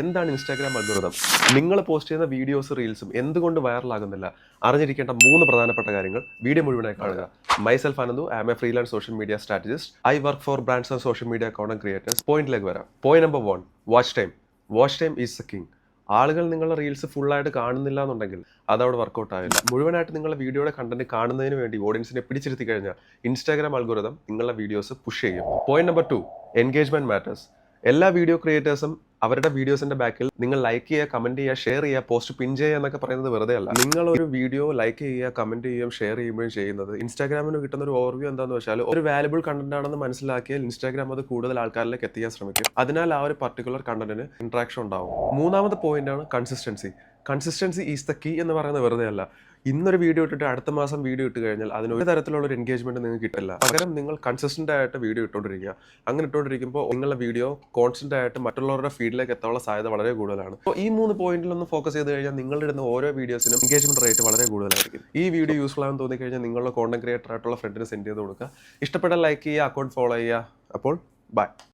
എന്താണ് Instagram algorithm? നിങ്ങൾ post ചെയ്യുന്ന വീഡിയോസ്, റീൽസും എന്തുകൊണ്ട് വൈറലാകുന്നില്ല? അറിഞ്ഞിരിക്കേണ്ട 3 പ്രധാനപ്പെട്ട കാര്യങ്ങൾ വീഡിയോ മുഴുവനായി കാണുക. Myself Ananthu, I am a freelance social media strategist. I work for brands and social media content creators. പോയിന്റിലേക്ക് വരാം. Point number 1, watch time. Watch time is the king. ആളുകൾ നിങ്ങളുടെ റീൽസ് ഫുള്ളായിട്ട് കാണുന്നില്ല എന്നുണ്ടെങ്കിൽ അതവിടെ വർക്കൗട്ട് ആവില്ല. മുഴുവനായിട്ട് നിങ്ങളുടെ വീഡിയോയുടെ കണ്ടന്റ് കാണുന്നതിന് വേണ്ടി ഓഡിയൻസിനെ പിടിച്ചിരുത്തി കഴിഞ്ഞാൽ ഇൻസ്റ്റാഗ്രാം അൽഗോരിതം നിങ്ങളുടെ വീഡിയോസ് പുഷ് ചെയ്യും. Point number 2, engagement matters. എല്ലാ വീഡിയോ ക്രിയേറ്റേഴ്സും അവരുടെ വീഡിയോസിന്റെ ബാക്കിൽ നിങ്ങൾ ലൈക്ക് ചെയ്യുക, കമന്റ് ചെയ്യുക, ഷെയർ ചെയ്യുക, പോസ്റ്റ് പിൻ ചെയ്യുക എന്നൊക്കെ പറയുന്നത് വെറുതെ അല്ല. നിങ്ങൾ ഒരു വീഡിയോ ലൈക്ക് ചെയ്യുക, കമന്റ് ചെയ്യുകയും ഷെയർ ചെയ്യുകയും ചെയ്യുന്നത് ഇൻസ്റ്റാഗ്രാമിന് കിട്ടുന്ന ഒരു ഓവർവ്യൂ എന്താണെന്ന് വെച്ചാൽ ഒരു വാല്യുബിൾ കണ്ടന്റ് ആണെന്ന് മനസ്സിലാക്കിയാൽ ഇൻസ്റ്റാഗ്രാം അത് കൂടുതൽ ആൾക്കാരിലേക്ക് എത്തിക്കാൻ ശ്രമിക്കും. അതിനാൽ ആ ഒരു പർട്ടിക്കുലർ കണ്ടന്റിന് ഇന്ററാക്ഷൻ ഉണ്ടാവും. മൂന്നാമത്തെ പോയിന്റ് ആണ് consistency. Consistency is the key എന്ന് പറയുന്നത് വെറുതെ അല്ല. ഇന്നൊരു വീഡിയോ ഇട്ടിട്ട് അടുത്ത മാസം വീഡിയോ ഇട്ട് കഴിഞ്ഞാൽ അതിന് ഒരു തരത്തിലുള്ള ഒരു എൻഗേജ്മെന്റ് നിങ്ങൾക്ക് കിട്ടില്ല. പകരം നിങ്ങൾ കൺസിസ്റ്റന്റ് ആയിട്ട് വീഡിയോ ഇട്ടുകൊണ്ടിരിക്കുക. അങ്ങനെ ഇട്ടുകൊണ്ടിരിക്കുമ്പോൾ നിങ്ങളുടെ വീഡിയോ കോൺസ്റ്റന്റ് ആയിട്ട് മറ്റുള്ളവരുടെ ഫീഡിലേക്ക് എത്താനുള്ള സാധ്യത വളരെ കൂടുതലാണ്. അപ്പോൾ ഈ 3 പോയിന്റിലൊന്ന് ഫോക്കസ് ചെയ്ത് കഴിഞ്ഞാൽ നിങ്ങളുടെ ഇടുന്ന ഓരോ വീഡിയോസിനും എൻഗേജ്മെന്റ് റേറ്റ് വളരെ കൂടുതലായിരിക്കും. ഈ വീഡിയോ യൂസ്ഫുൾ ആണെന്ന് തോന്നിക്കഴിഞ്ഞാൽ നിങ്ങളുടെ കോണ്ടന്റ് ക്രിയേറ്റർ ആയിട്ടുള്ള ഫ്രണ്ടിന് സെൻഡ് ചെയ്ത് കൊടുക്കുക. ഇഷ്ടപ്പെട്ട ലൈക്ക് ചെയ്യുക, അക്കൗണ്ട് ഫോളോ ചെയ്യുക. അപ്പോൾ ബൈ.